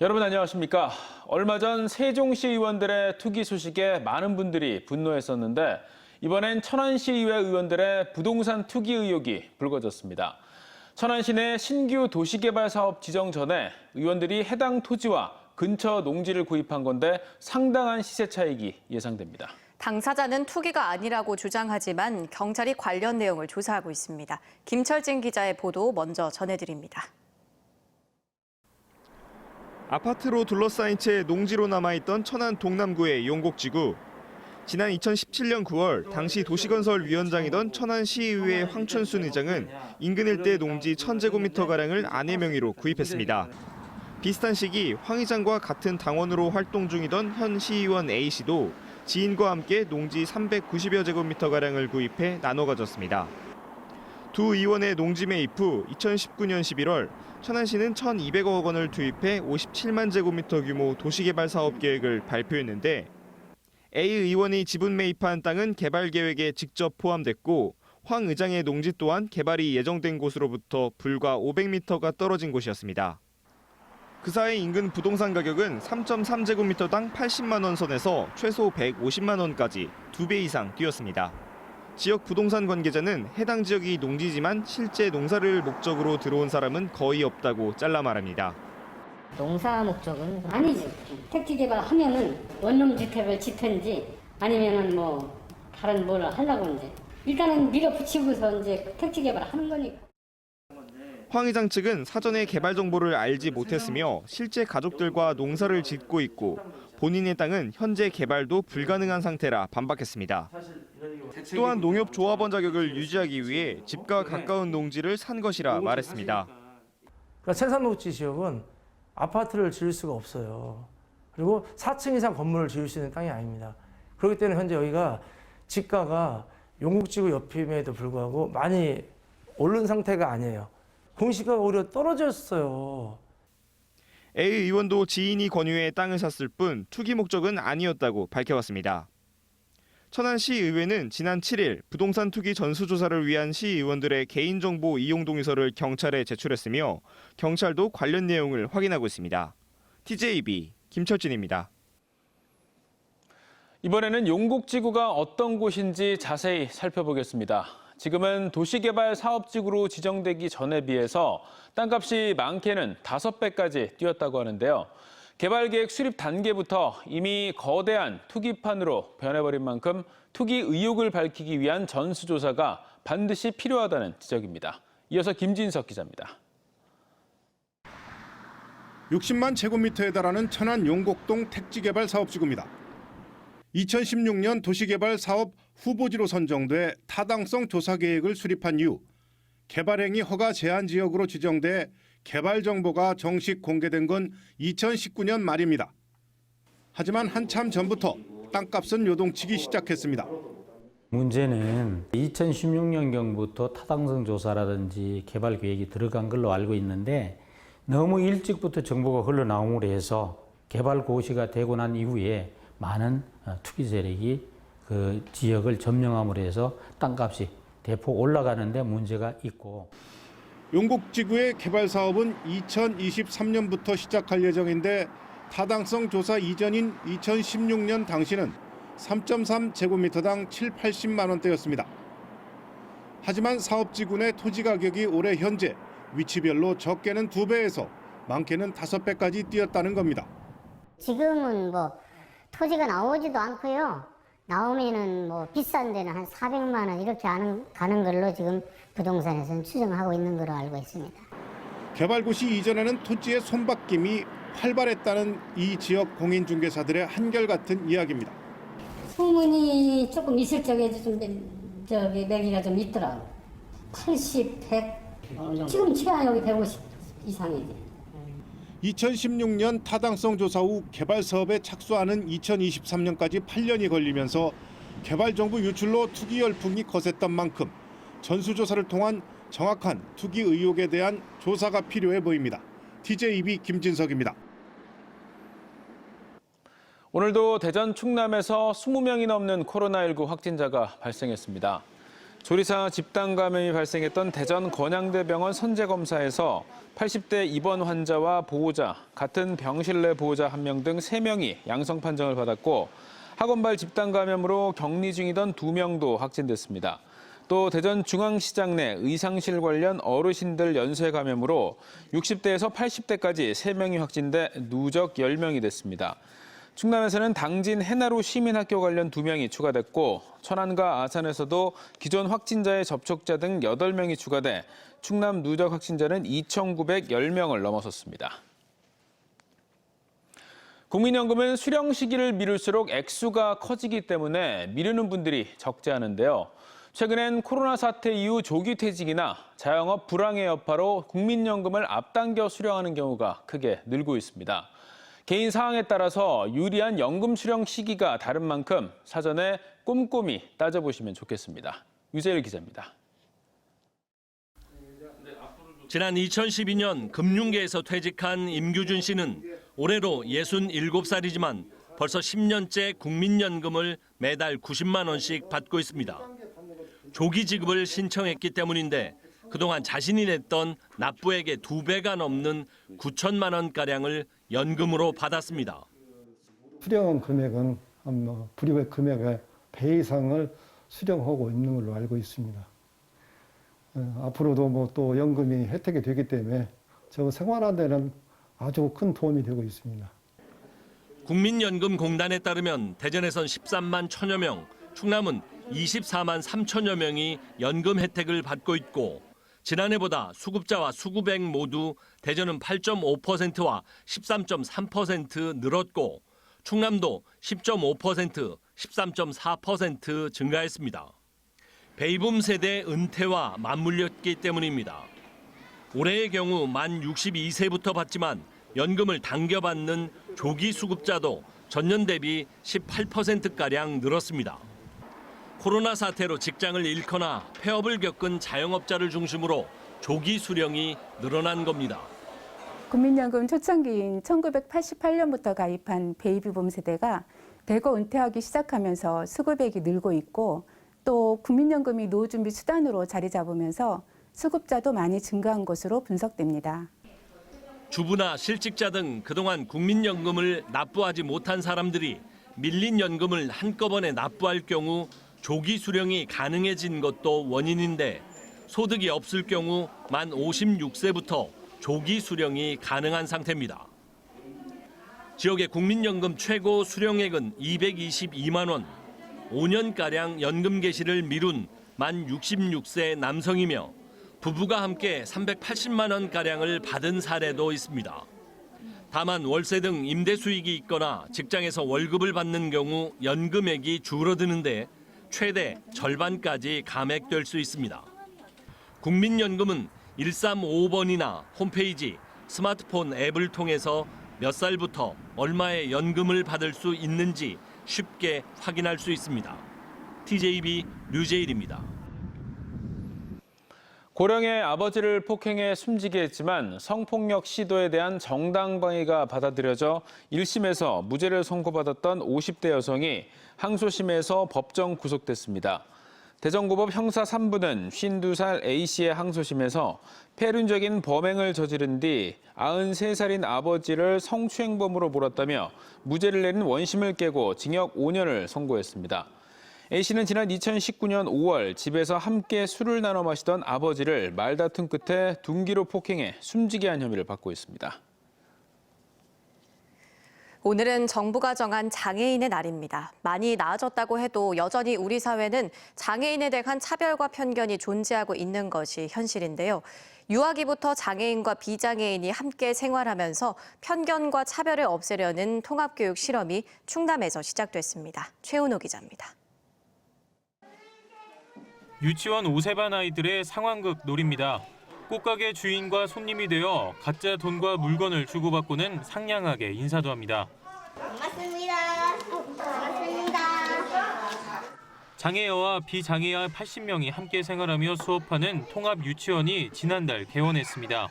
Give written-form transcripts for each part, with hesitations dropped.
여러분 안녕하십니까? 얼마 전 세종시 의원들의 투기 소식에 많은 분들이 분노했었는데 이번엔 천안시의회 의원들의 부동산 투기 의혹이 불거졌습니다. 천안시 내 신규 도시개발 사업 지정 전에 의원들이 해당 토지와 근처 농지를 구입한 건데 상당한 시세 차익이 예상됩니다. 당사자는 투기가 아니라고 주장하지만 경찰이 관련 내용을 조사하고 있습니다. 김철진 기자의 보도 먼저 전해드립니다. 아파트로 둘러싸인 채 농지로 남아있던 천안 동남구의 용곡지구. 지난 2017년 9월 당시 도시건설위원장이던 천안시의회 황춘순 의장은 인근 일대 농지 1000제곱미터가량을 아내 명의로 구입했습니다. 비슷한 시기 황 의장과 같은 당원으로 활동 중이던 현 시의원 A씨도 지인과 함께 농지 390여 제곱미터가량을 구입해 나눠 가졌습니다. 두 의원의 농지 매입 후 2019년 11월 천안시는 1,200억 원을 투입해 57만 제곱미터 규모 도시개발 사업 계획을 발표했는데 A 의원이 지분 매입한 땅은 개발 계획에 직접 포함됐고 황 의장의 농지 또한 개발이 예정된 곳으로부터 불과 500m가 떨어진 곳이었습니다. 그 사이 인근 부동산 가격은 3.3제곱미터당 80만 원 선에서 최소 150만 원까지 2배 이상 뛰었습니다. 지역 부동산 관계자는 해당 지역이 농지지만 실제 농사를 목적으로 들어온 사람은 거의 없다고 잘라 말합니다. 농사 목적은 아니지. 택지 개발하면은 원룸 주택을 짓든지 아니면은 뭐 다른 뭘 하려고 이제 일단은 밀어붙이고서 이제 택지 개발하는 거니까. 황 의장 측은 사전에 개발 정보를 알지 못했으며 실제 가족들과 농사를 짓고 있고 본인의 땅은 현재 개발도 불가능한 상태라 반박했습니다. 또한 농협조합원 자격을 유지하기 위해 집과 가까운 농지를 산 것이라 말했습니다. 그러니까 생산녹지 지역은 아파트를 지을 수가 없어요. 그리고 4층 이상 건물을 지을 수 있는 땅이 아닙니다. 그렇기 때문에 현재 여기가 지가가 용곡지구 옆임에도 불구하고 많이 오른 상태가 아니에요. 공시가가 오히려 떨어졌어요. A 의원도 지인이 권유해 땅을 샀을 뿐 투기 목적은 아니었다고 밝혀왔습니다. 천안시 의회는 지난 7일 부동산 투기 전수조사를 위한 시의원들의 개인정보 이용 동의서를 경찰에 제출했으며 경찰도 관련 내용을 확인하고 있습니다. TJB 김철진입니다. 이번에는 용곡지구가 어떤 곳인지 자세히 살펴보겠습니다. 지금은 도시개발 사업지구로 지정되기 전에 비해서 땅값이 많게는 5배까지 뛰었다고 하는데요. 개발계획 수립 단계부터 이미 거대한 투기판으로 변해버린 만큼 투기 의혹을 밝히기 위한 전수조사가 반드시 필요하다는 지적입니다. 이어서 김진석 기자입니다. 60만 제곱미터에 달하는 천안 용곡동 택지개발 사업지구입니다. 2016년 도시개발 사업 후보지로 선정돼 타당성 조사 계획을 수립한 이후 개발행위 허가 제한 지역으로 지정돼 개발 정보가 정식 공개된 건 2019년 말입니다. 하지만 한참 전부터 땅값은 요동치기 시작했습니다. 문제는 2016년경부터 타당성 조사라든지 개발 계획이 들어간 걸로 알고 있는데 너무 일찍부터 정보가 흘러나옴으로 해서 개발 고시가 되고 난 이후에 많은 투기 세력이 그 지역을 점령함으로 해서 땅값이 대폭 올라가는데 문제가 있고. 용곡지구의 개발 사업은 2023년부터 시작할 예정인데 타당성 조사 이전인 2016년 당시는 3.3제곱미터당 7, 80만 원대였습니다. 하지만 사업지구 내 토지 가격이 올해 현재 위치별로 적게는 2배에서 많게는 5배까지 뛰었다는 겁니다. 지금은 뭐 토지가 나오지도 않고요. 나오면은 뭐 비싼 데는 한 400만 원 이렇게 가는 걸로 지금 부동산에서는 추정하고 있는 걸로 알고 있습니다. 개발 고시 이전에는 토지의 손바뀜이 활발했다는 이 지역 공인중개사들의 한결같은 이야기입니다. 소문이 조금 있을 적에 좀 매기가 좀 있더라고. 80, 100. 지금 최하 여기 150 이상이지. 2016년 타당성 조사 후 개발 사업에 착수하는 2023년까지 8년이 걸리면서 개발 정보 유출로 투기 열풍이 거셌던 만큼 전수조사를 통한 정확한 투기 의혹에 대한 조사가 필요해 보입니다. TJB 김진석입니다. 오늘도 대전 충남에서 20명이 넘는 코로나19 확진자가 발생했습니다. 조리사 집단 감염이 발생했던 대전 건양대병원 선제검사에서 80대 입원 환자와 보호자, 같은 병실 내 보호자 1명 등 3명이 양성 판정을 받았고 학원발 집단 감염으로 격리 중이던 2명도 확진됐습니다. 또 대전 중앙시장 내 의상실 관련 어르신들 연쇄 감염으로 60대에서 80대까지 3명이 확진돼 누적 10명이 됐습니다. 충남에서는 당진 해나루 시민학교 관련 2명이 추가됐고 천안과 아산에서도 기존 확진자의 접촉자 등 8명이 추가돼 충남 누적 확진자는 2,910명을 넘어섰습니다. 국민연금은 수령 시기를 미룰수록 액수가 커지기 때문에 미루는 분들이 적지 않은데요. 최근엔 코로나 사태 이후 조기퇴직이나 자영업 불황의 여파로 국민연금을 앞당겨 수령하는 경우가 크게 늘고 있습니다. 개인 상황에 따라서 유리한 연금 수령 시기가 다른 만큼 사전에 꼼꼼히 따져보시면 좋겠습니다. 유재일 기자입니다. 지난 2012년 금융계에서 퇴직한 임규준 씨는 올해로 67살이지만 벌써 10년째 국민연금을 매달 90만 원씩 받고 있습니다. 조기 지급을 신청했기 때문인데 그동안 자신이 냈던 납부액의 2배가 넘는 9천만 원가량을 연금으로 받았습니다. 수령 금액은 불이익 금액의 배 이상을 수령하고 있는 걸로 알고 있습니다. 앞으로도 또 연금이 혜택이 되기 때문에 저 생활하는 데는 아주 큰 도움이 되고 있습니다. 국민연금공단에 따르면 대전에선 13만 1천여 명, 충남은 24만 3천여 명이 연금 혜택을 받고 있고 지난해보다 수급자와 수급액 모두 대전은 8.5%와 13.3% 늘었고 충남도 10.5%, 13.4% 증가했습니다. 베이붐 세대 은퇴와 맞물렸기 때문입니다. 올해의 경우 만 62세부터 받지만 연금을 당겨받는 조기 수급자도 전년 대비 18%가량 늘었습니다. 코로나 사태로 직장을 잃거나 폐업을 겪은 자영업자를 중심으로 조기 수령이 늘어난 겁니다. 국민연금 초창기인 1988년부터 가입한 베이비붐 세대가 대거 은퇴하기 시작하면서 수급액이 늘고 있고 또 국민연금이 노후준비 수단으로 자리 잡으면서 수급자도 많이 증가한 것으로 분석됩니다. 주부나 실직자 등 그동안 국민연금을 납부하지 못한 사람들이 밀린 연금을 한꺼번에 납부할 경우 조기 수령이 가능해진 것도 원인인데 소득이 없을 경우 만 56세부터 조기 수령이 가능한 상태입니다. 지역의 국민연금 최고 수령액은 222만 원, 5년가량 연금 개시를 미룬 만 66세 남성이며 부부가 함께 380만 원가량을 받은 사례도 있습니다. 다만 월세 등 임대 수익이 있거나 직장에서 월급을 받는 경우 연금액이 줄어드는데 최대 절반까지 감액될 수 있습니다. 국민연금은 1355번이나 홈페이지, 스마트폰 앱을 통해서 몇 살부터 얼마의 연금을 받을 수 있는지 쉽게 확인할 수 있습니다. TJB 류재일입니다. 고령의 아버지를 폭행해 숨지게 했지만 성폭력 시도에 대한 정당방위가 받아들여져 1심에서 무죄를 선고받았던 50대 여성이 항소심에서 법정 구속됐습니다. 대전고법 형사 3부는 52살 A씨의 항소심에서 폐륜적인 범행을 저지른 뒤 93살인 아버지를 성추행범으로 몰았다며 무죄를 내린 원심을 깨고 징역 5년을 선고했습니다. A씨는 지난 2019년 5월 집에서 함께 술을 나눠 마시던 아버지를 말다툼 끝에 둔기로 폭행해 숨지게 한 혐의를 받고 있습니다. 오늘은 정부가 정한 장애인의 날입니다. 많이 나아졌다고 해도 여전히 우리 사회는 장애인에 대한 차별과 편견이 존재하고 있는 것이 현실인데요. 유아기부터 장애인과 비장애인이 함께 생활하면서 편견과 차별을 없애려는 통합교육 실험이 충남에서 시작됐습니다. 최은호 기자입니다. 유치원 5세반 아이들의 상황극 놀이입니다. 꽃가게 주인과 손님이 되어 각자 돈과 물건을 주고받고는 상냥하게 인사도 합니다. 반갑습니다. 반갑습니다. 장애여와 비장애여 80명이 함께 생활하며 수업하는 통합 유치원이 지난달 개원했습니다.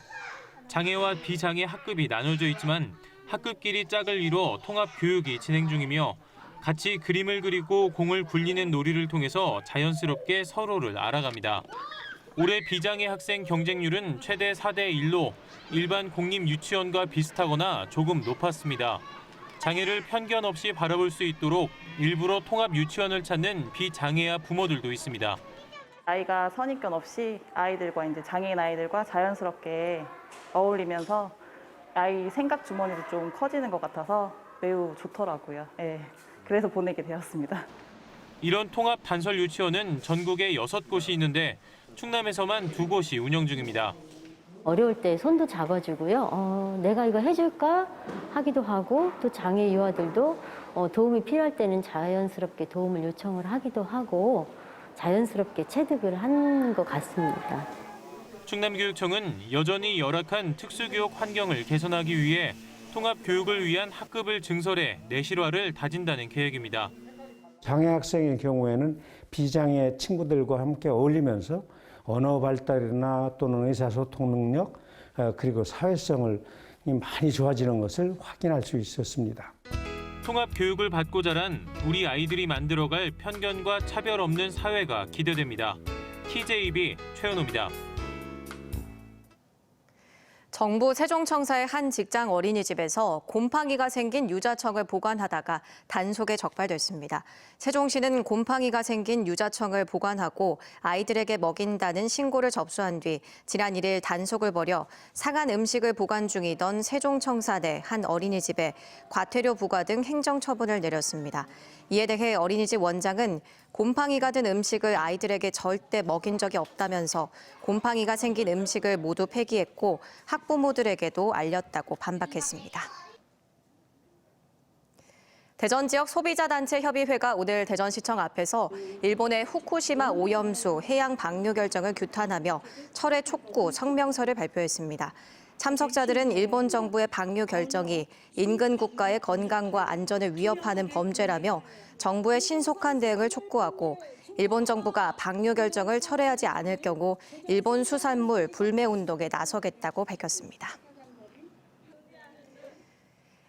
장애와 비장애 학급이 나눠져 있지만 학급끼리 짝을 이뤄 통합 교육이 진행 중이며 같이 그림을 그리고 공을 굴리는 놀이를 통해서 자연스럽게 서로를 알아갑니다. 올해 비장애 학생 경쟁률은 최대 4대 1로 일반 공립 유치원과 비슷하거나 조금 높았습니다. 장애를 편견 없이 바라볼 수 있도록 일부러 통합 유치원을 찾는 비장애아 부모들도 있습니다. 아이가 선입견 없이 아이들과 이제 장애인 아이들과 자연스럽게 어울리면서 아이 생각 주머니도 좀 커지는 것 같아서 매우 좋더라고요. 예, 그래서 보내게 되었습니다. 이런 통합 단설 유치원은 전국에 6곳이 있는데 충남에서만 2곳이 운영 중입니다. 어려울 때 손도 잡아주고요. 내가 이거 해줄까 하기도 하고 또 장애 유아들도 도움이 필요할 때는 자연스럽게 도움을 요청을 하기도 하고 자연스럽게 체득을 하는 것 같습니다. 충남교육청은 여전히 열악한 특수교육 환경을 개선하기 위해 통합 교육을 위한 학급을 증설해 내실화를 다진다는 계획입니다. 장애 학생의 경우에는 비장애 친구들과 함께 어울리면서 언어 발달이나 또는 의사소통 능력 그리고 사회성을 많이 좋아지는 것을 확인할 수 있었습니다. 통합 교육을 받고 자란 우리 아이들이 만들어갈 편견과 차별 없는 사회가 기대됩니다. TJB 최은호입니다. 정부 세종청사의 한 직장 어린이집에서 곰팡이가 생긴 유자청을 보관하다가 단속에 적발됐습니다. 세종시는 곰팡이가 생긴 유자청을 보관하고 아이들에게 먹인다는 신고를 접수한 뒤 지난 1일 단속을 벌여 상한 음식을 보관 중이던 세종청사 내 한 어린이집에 과태료 부과 등 행정처분을 내렸습니다. 이에 대해 어린이집 원장은 곰팡이가 든 음식을 아이들에게 절대 먹인 적이 없다면서 곰팡이가 생긴 음식을 모두 폐기했고 학부모들에게도 알렸다고 반박했습니다. 대전 지역 소비자단체 협의회가 오늘 대전시청 앞에서 일본의 후쿠시마 오염수 해양 방류 결정을 규탄하며 철회 촉구 성명서를 발표했습니다. 참석자들은 일본 정부의 방류 결정이 인근 국가의 건강과 안전을 위협하는 범죄라며 정부의 신속한 대응을 촉구하고 일본 정부가 방류 결정을 철회하지 않을 경우 일본 수산물 불매 운동에 나서겠다고 밝혔습니다.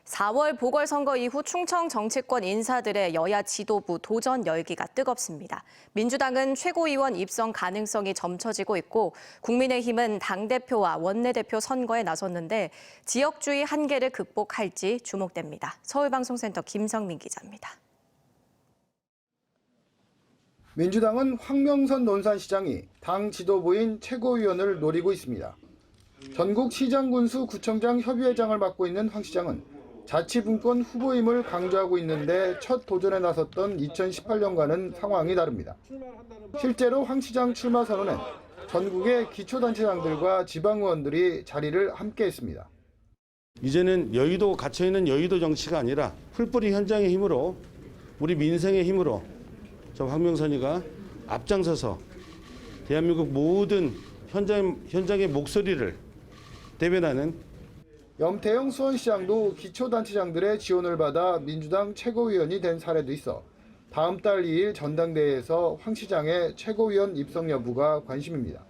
4월 보궐선거 이후 충청 정치권 인사들의 여야 지도부 도전 열기가 뜨겁습니다. 민주당은 최고위원 입성 가능성이 점쳐지고 있고 국민의힘은 당대표와 원내대표 선거에 나섰는데 지역주의 한계를 극복할지 주목됩니다. 서울방송센터 김성민 기자입니다. 민주당은 황명선 논산시장이 당 지도부인 최고위원을 노리고 있습니다. 전국 시장군수 구청장 협의회장을 맡고 있는 황 시장은 자치분권 후보임을 강조하고 있는데 첫 도전에 나섰던 2018년과는 상황이 다릅니다. 실제로 황 시장 출마 선언엔 전국의 기초단체장들과 지방의원들이 자리를 함께했습니다. 이제는 여의도 갇혀있는 여의도 정치가 아니라 풀뿌리 현장의 힘으로 우리 민생의 힘으로 저 황명선이가 앞장서서 대한민국 모든 현장의 목소리를 대변하는 염태영 수원시장도 기초단체장들의 지원을 받아 민주당 최고위원이 된 사례도 있어 다음 달 2일 전당대회에서 황 시장의 최고위원 입성 여부가 관심입니다.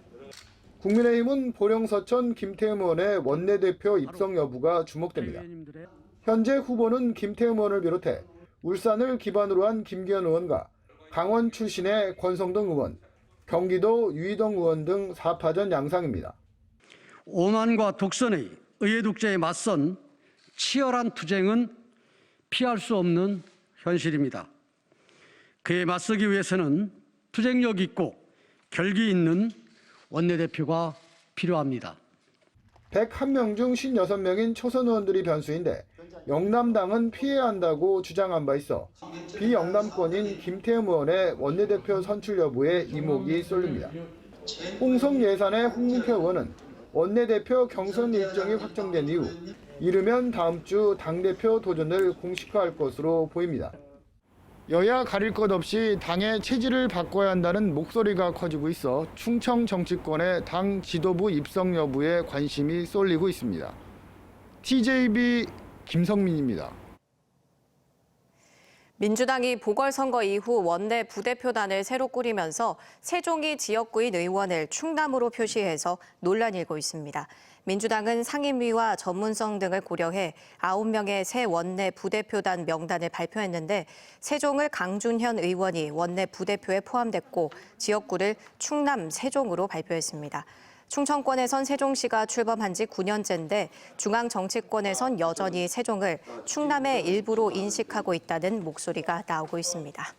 국민의힘은 보령서천 김태흠 의원의 원내대표 입성 여부가 주목됩니다. 현재 후보는 김태흠 의원을 비롯해 울산을 기반으로 한 김기현 의원과 강원 출신의 권성동 의원, 경기도 유희동 의원 등 4파전 양상입니다. 오만과 독선의 의회 독재에 맞선 치열한 투쟁은 피할 수 없는 현실입니다. 그에 맞서기 위해서는 투쟁력 있고 결기 있는 원내대표가 필요합니다. 101명 중 56명인 초선 의원들이 변수인데 영남당은 피해야 한다고 주장한 바 있어 비영남권인 김태흠 의원의 원내대표 선출 여부에 이목이 쏠립니다. 홍성 예산의 홍문표 의원은 원내대표 경선 일정이 확정된 이후 이르면 다음 주 당대표 도전을 공식화할 것으로 보입니다. 여야 가릴 것 없이 당의 체질을 바꿔야 한다는 목소리가 커지고 있어 충청 정치권의 당 지도부 입성 여부에 관심이 쏠리고 있습니다. TJB 김성민입니다. 민주당이 보궐선거 이후 원내 부대표단을 새로 꾸리면서 세종이 지역구인 의원을 충남으로 표시해서 논란이 일고 있습니다. 민주당은 상임위와 전문성 등을 고려해 9명의 새 원내 부대표단 명단을 발표했는데 세종을 강준현 의원이 원내 부대표에 포함됐고 지역구를 충남 세종으로 발표했습니다. 충청권에선 세종시가 출범한 지 9년째인데 중앙 정치권에선 여전히 세종을 충남의 일부로 인식하고 있다는 목소리가 나오고 있습니다.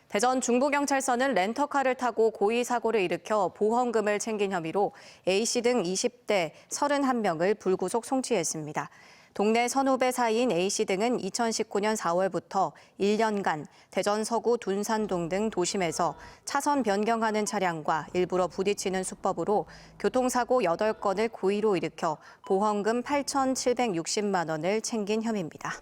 대전 중부경찰서는 렌터카를 타고 고의 사고를 일으켜 보험금을 챙긴 혐의로 A씨 등 20대 31명을 불구속 송치했습니다. 동네 선후배 사이인 A씨 등은 2019년 4월부터 1년간 대전 서구 둔산동 등 도심에서 차선 변경하는 차량과 일부러 부딪히는 수법으로 교통사고 8건을 고의로 일으켜 보험금 8,760만 원을 챙긴 혐의입니다.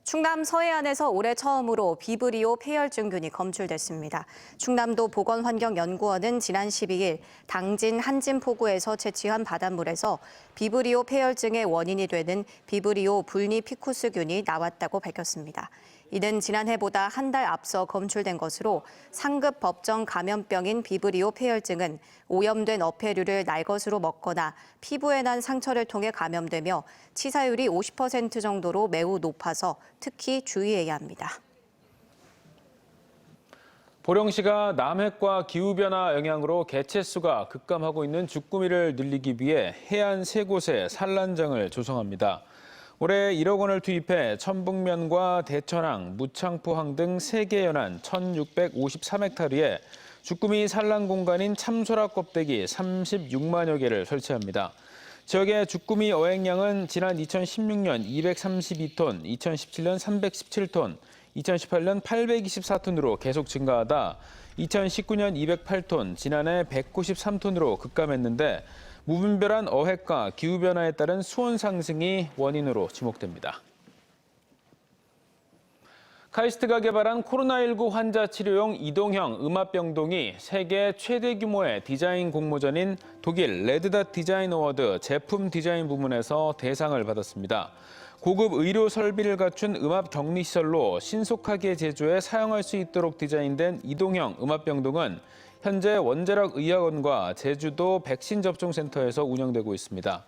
충남 서해안에서 올해 처음으로 비브리오 폐혈증균이 검출됐습니다. 충남도 보건환경연구원은 지난 12일 당진 한진포구에서 채취한 바닷물에서 비브리오 폐혈증의 원인이 되는 비브리오 불니피쿠스균이 나왔다고 밝혔습니다. 이는 지난해보다 한 달 앞서 검출된 것으로 상급 법정 감염병인 비브리오 폐혈증은 오염된 어패류를 날것으로 먹거나 피부에 난 상처를 통해 감염되며 치사율이 50% 정도로 매우 높아서 특히 주의해야 합니다. 보령시가 남핵과 기후변화 영향으로 개체수가 급감하고 있는 주꾸미를 늘리기 위해 해안 3곳에 산란장을 조성합니다. 올해 1억 원을 투입해 천북면과 대천항, 무창포항 등 3개 연안 1,653헥타르에 주꾸미 산란 공간인 참소라 껍데기 36만여 개를 설치합니다. 지역의 주꾸미 어획량은 지난 2016년 232톤, 2017년 317톤, 2018년 824톤으로 계속 증가하다 2019년 208톤, 지난해 193톤으로 급감했는데 무분별한 어획과 기후변화에 따른 수온 상승이 원인으로 지목됩니다. 카이스트가 개발한 코로나19 환자 치료용 이동형 음압병동이 세계 최대 규모의 디자인 공모전인 독일 레드닷 디자인 어워드 제품 디자인 부문에서 대상을 받았습니다. 고급 의료 설비를 갖춘 음압 격리시설로 신속하게 제조해 사용할 수 있도록 디자인된 이동형 음압병동은 현재 원자력 의학원과 제주도 백신 접종센터에서 운영되고 있습니다.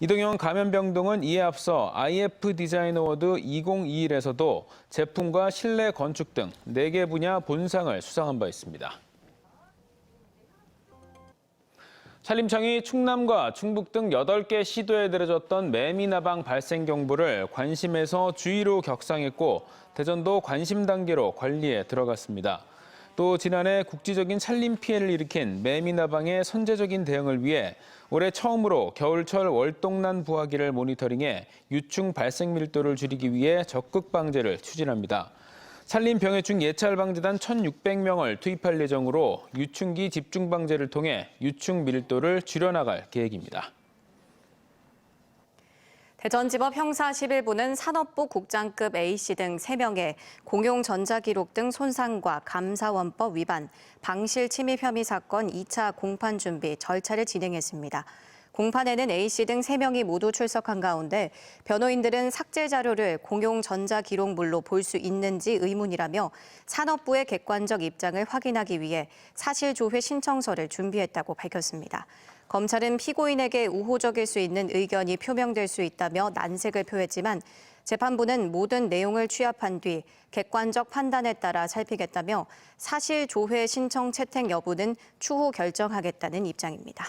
이동형 감염병동은 이에 앞서 IF 디자인 어워드 2021에서도 제품과 실내 건축 등 4개 분야 본상을 수상한 바 있습니다. 산림청이 충남과 충북 등 8개 시도에 내려졌던 매미나방 발생 경보를 관심에서 주의로 격상했고 대전도 관심 단계로 관리에 들어갔습니다. 또 지난해 국지적인 산림 피해를 일으킨 매미나방의 선제적인 대응을 위해 올해 처음으로 겨울철 월동난 부화기를 모니터링해 유충 발생 밀도를 줄이기 위해 적극 방제를 추진합니다. 산림 병해충 예찰 방제단 1,600명을 투입할 예정으로 유충기 집중 방제를 통해 유충 밀도를 줄여나갈 계획입니다. 대전지법 형사 11부는 산업부 국장급 A씨 등 3명의 공용 전자기록 등 손상과 감사원법 위반, 방실 침입 혐의 사건 2차 공판 준비 절차를 진행했습니다. 공판에는 A씨 등 3명이 모두 출석한 가운데 변호인들은 삭제 자료를 공용 전자기록물로 볼 수 있는지 의문이라며 산업부의 객관적 입장을 확인하기 위해 사실조회 신청서를 준비했다고 밝혔습니다. 검찰은 피고인에게 우호적일 수 있는 의견이 표명될 수 있다며 난색을 표했지만 재판부는 모든 내용을 취합한 뒤 객관적 판단에 따라 살피겠다며 사실조회 신청 채택 여부는 추후 결정하겠다는 입장입니다.